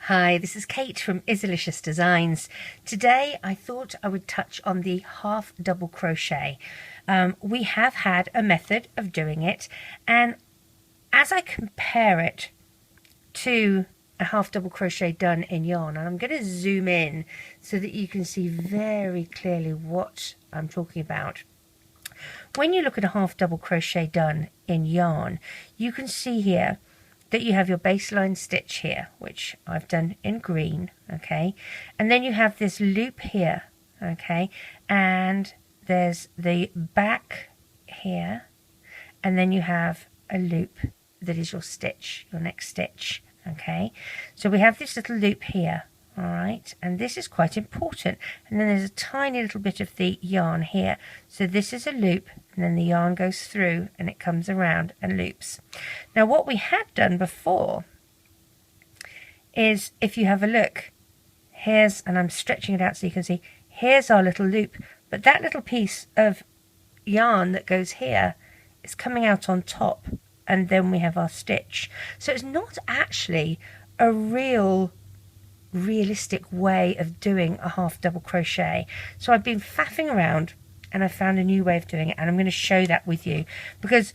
Hi, this is Kate from Izzalicious Designs. Today I thought I would touch on the half double crochet. We have had a method of doing it, and as I compare it to a half double crochet done in yarn, and I'm going to zoom in so that you can see very clearly what I'm talking about. When you look at a half double crochet done in yarn, you can see here that you have your baseline stitch here, which I've done in green, okay, and then you have this loop here, okay, and there's the back here, and then you have a loop that is your stitch, your next stitch, okay. So we have this little loop here, all right, and this is quite important, and then there's a tiny little bit of the yarn here, so this is a loop, and then the yarn goes through and it comes around and loops. Now what we had done before is, if you have a look, here's, and I'm stretching it out so you can see, here's our little loop, but that little piece of yarn that goes here is coming out on top, and then we have our stitch. So it's not actually a realistic way of doing a half double crochet. So I've been faffing around and I found a new way of doing it, and I'm going to show that with you because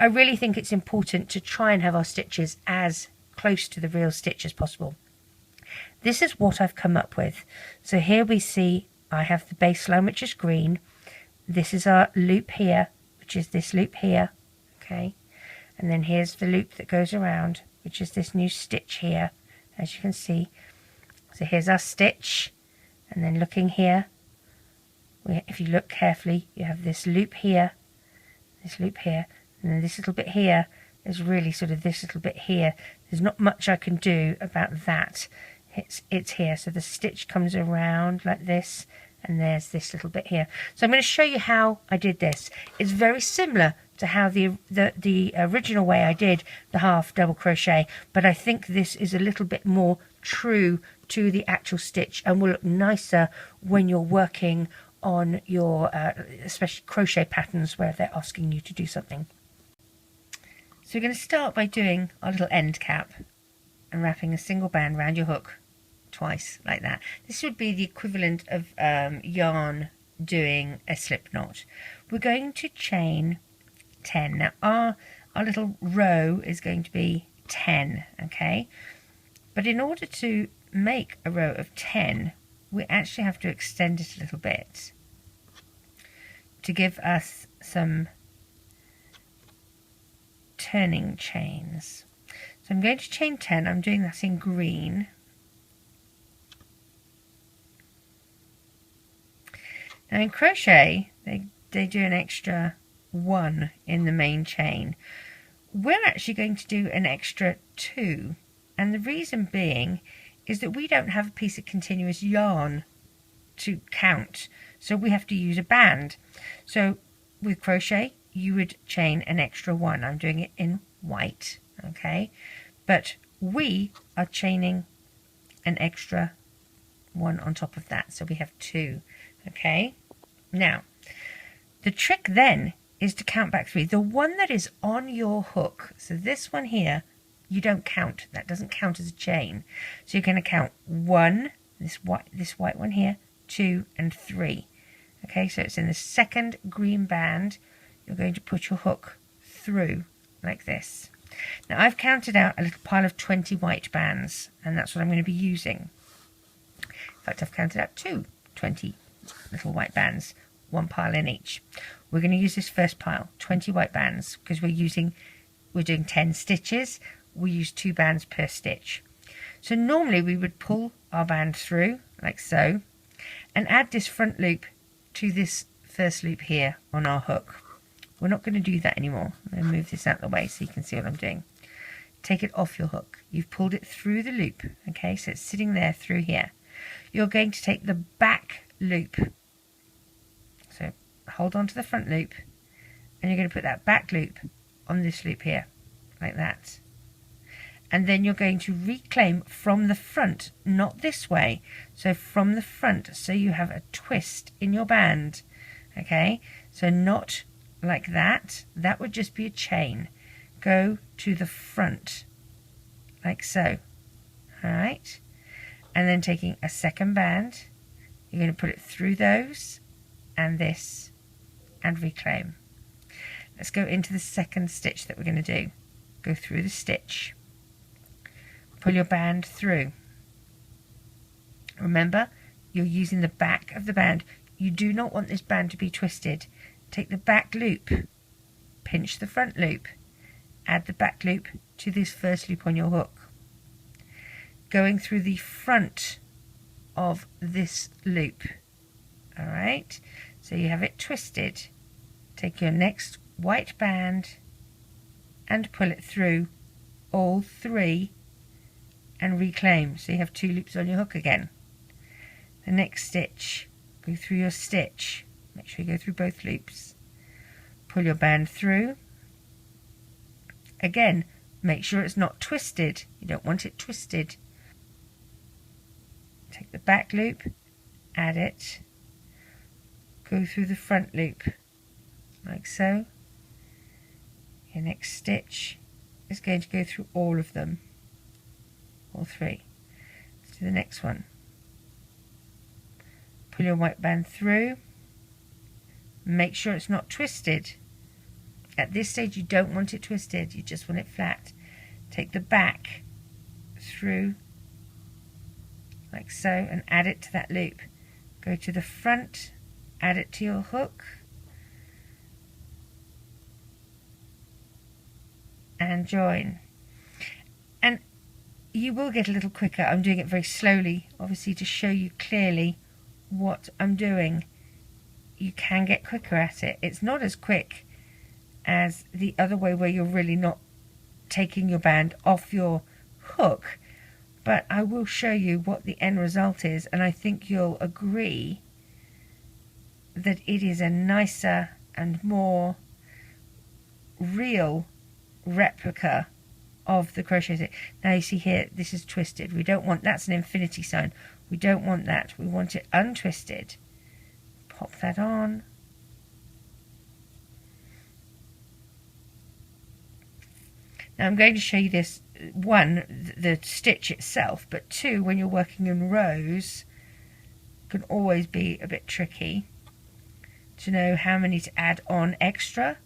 I really think it's important to try and have our stitches as close to the real stitch as possible. This is what I've come up with. So here we see I have the baseline, which is green. This is our loop here, which is this loop here, okay, and then here's the loop that goes around, which is this new stitch here, as you can see. So here's our stitch, and then looking here, if you look carefully, you have this loop here, and then this little bit here is really sort of this little bit here. There's not much I can do about that. It's here. So the stitch comes around like this, and there's this little bit here. So I'm going to show you how I did this. It's very similar to how the original way I did the half double crochet, but I think this is a little bit more true to the actual stitch and will look nicer when you're working on your especially crochet patterns where they're asking you to do something. So we're going to start by doing our little end cap and wrapping a single band around your hook twice like that. This would be the equivalent of yarn doing a slip knot. We're going to chain 10. Now our little row is going to be 10, okay, but in order to make a row of 10 we actually have to extend it a little bit to give us some turning chains. So I'm going to chain 10. I'm doing that in green. Now in crochet they do an extra 1 in the main chain. We're actually going to do an extra 2, and the reason being is that we don't have a piece of continuous yarn to count, so we have to use a band. So with crochet you would chain an extra 1. I'm doing it in white, okay, but we are chaining an extra 1 on top of that, so we have 2, okay. Now the trick then is to count back 3. The one that is on your hook, so this one here, you don't count. That doesn't count as a chain. So you're going to count 1, this white one here, 2 and 3. Okay, so it's in the second green band. You're going to put your hook through like this. Now I've counted out a little pile of 20 white bands, and that's what I'm going to be using. In fact, I've counted out 20 little white bands, 1 pile in each. We're going to use this first pile, 20 white bands, because we're doing 10 stitches. We use 2 bands per stitch. So normally we would pull our band through like so and add this front loop to this first loop here on our hook. We're not going to do that anymore. I'm going to move this out of the way so you can see what I'm doing. Take it off your hook. You've pulled it through the loop, okay, so it's sitting there through here. You're going to take the back loop, so hold on to the front loop, and you're going to put that back loop on this loop here like that, and then you're going to reclaim from the front, not this way, so from the front, so you have a twist in your band, okay, so not like that, that would just be a chain. Go to the front like so, all right, and then taking a second band, you're going to put it through those and this and reclaim. Let's go into the second stitch that we're going to do. Go through the stitch, pull your band through. Remember, you're using the back of the band. You do not want this band to be twisted. Take the back loop, pinch the front loop, add the back loop to this first loop on your hook, going through the front of this loop. Alright, so you have it twisted. Take your next white band and pull it through all three and reclaim. So you have 2 loops on your hook again. The next stitch, go through your stitch, make sure you go through both loops, pull your band through. Again, make sure it's not twisted. You don't want it twisted. Take the back loop, add it, go through the front loop like so. Your next stitch is going to go through all of them, all 3. Let's do the next one. Pull your white band through, make sure it's not twisted. At this stage you don't want it twisted, you just want it flat. Take the back through like so and add it to that loop. Go to the front, add it to your hook and join. And you will get a little quicker. I'm doing it very slowly, obviously, to show you clearly what I'm doing. You can get quicker at it. It's not as quick as the other way where you're really not taking your band off your hook, but I will show you what the end result is, and I think you'll agree that it is a nicer and more real replica of the crochet stitch. Now you see here, this is twisted. We don't want, that's an infinity sign. We don't want that. We want it untwisted. Pop that on. Now I'm going to show you this, 1, the stitch itself, but 2, when you're working in rows, can always be a bit tricky to know how many to add on extra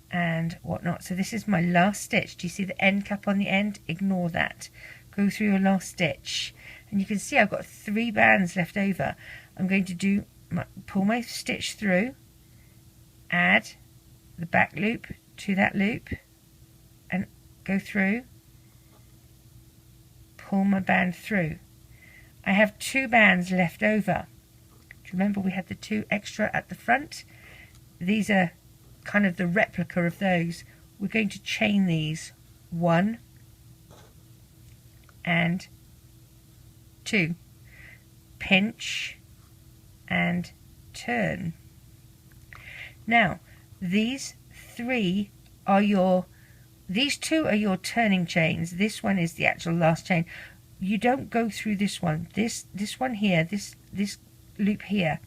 and whatnot. So this is my last stitch. Do you see the end cap on the end? Ignore that. Go through your last stitch and you can see I've got 3 bands left over. I'm going to do pull my stitch through, add the back loop to that loop and go through, pull my band through. I have 2 bands left over. Do you remember we had the 2 extra at the front? These are kind of the replica of those. We're going to chain these 1 and 2, pinch and turn. Now these 3 are these 2 are your turning chains. This one is the actual last chain. You don't go through this one. This one here, this loop here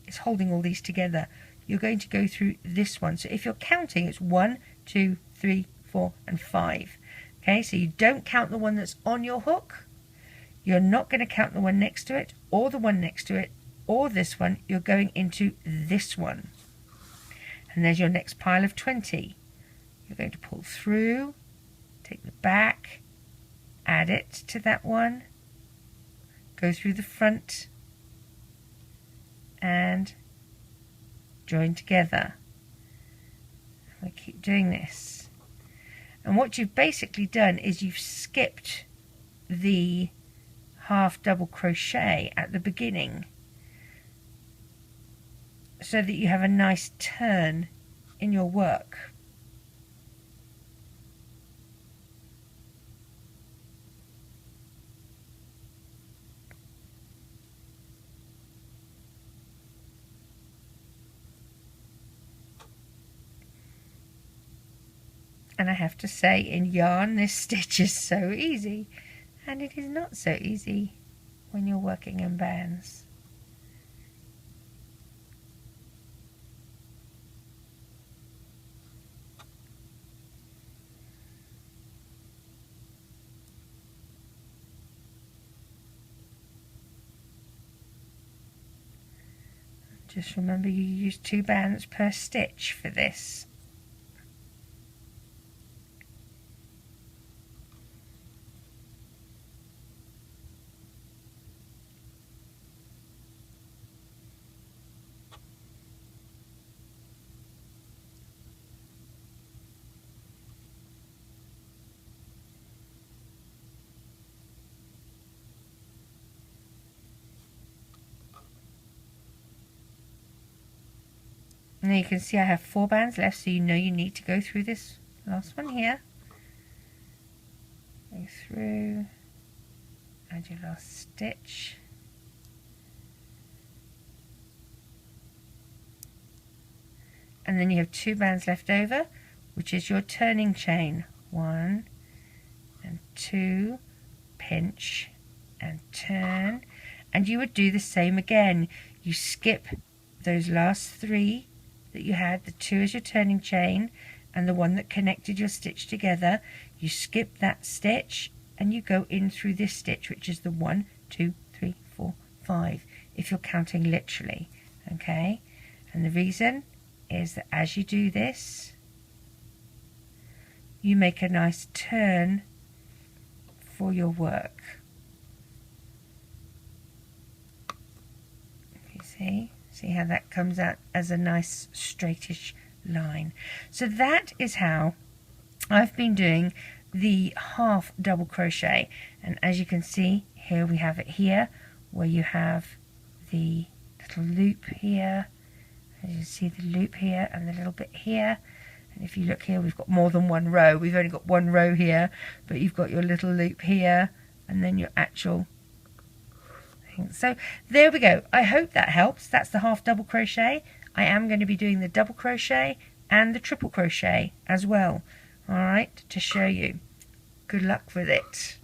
is holding all these together. You're going to go through this one. So if you're counting, it's 1, 2, 3, 4 and 5. Okay, so you don't count the one that's on your hook. You're not going to count the one next to it or the one next to it or this one. You're going into this one. And there's your next pile of 20. You're going to pull through, take the back, add it to that one, go through the front and join together. I keep doing this. And what you've basically done is you've skipped the half double crochet at the beginning so that you have a nice turn in your work. And I have to say, in yarn, this stitch is so easy, and it is not so easy when you're working in bands. Just remember you use 2 bands per stitch for this. And you can see I have 4 bands left, so you know you need to go through this last one here. Go through, add your last stitch. And then you have 2 bands left over, which is your turning chain. 1 and 2, pinch and turn. And you would do the same again. You skip those last 3 that you had, the 2 as your turning chain and the 1 that connected your stitch together. You skip that stitch and you go in through this stitch, which is the 1, 2, 3, 4, 5, if you're counting literally. Okay, and the reason is that as you do this, you make a nice turn for your work. You see how that comes out as a nice straightish line. So that is how I've been doing the half double crochet, and as you can see here, we have it here where you have the little loop here. As you see, the loop here and the little bit here, and if you look here, we've got more than 1 row. We've only got 1 row here, but you've got your little loop here and then your actual thing. So there we go. I hope that helps. That's the half double crochet. I am going to be doing the double crochet and the triple crochet as well, all right, to show you. Good luck with it.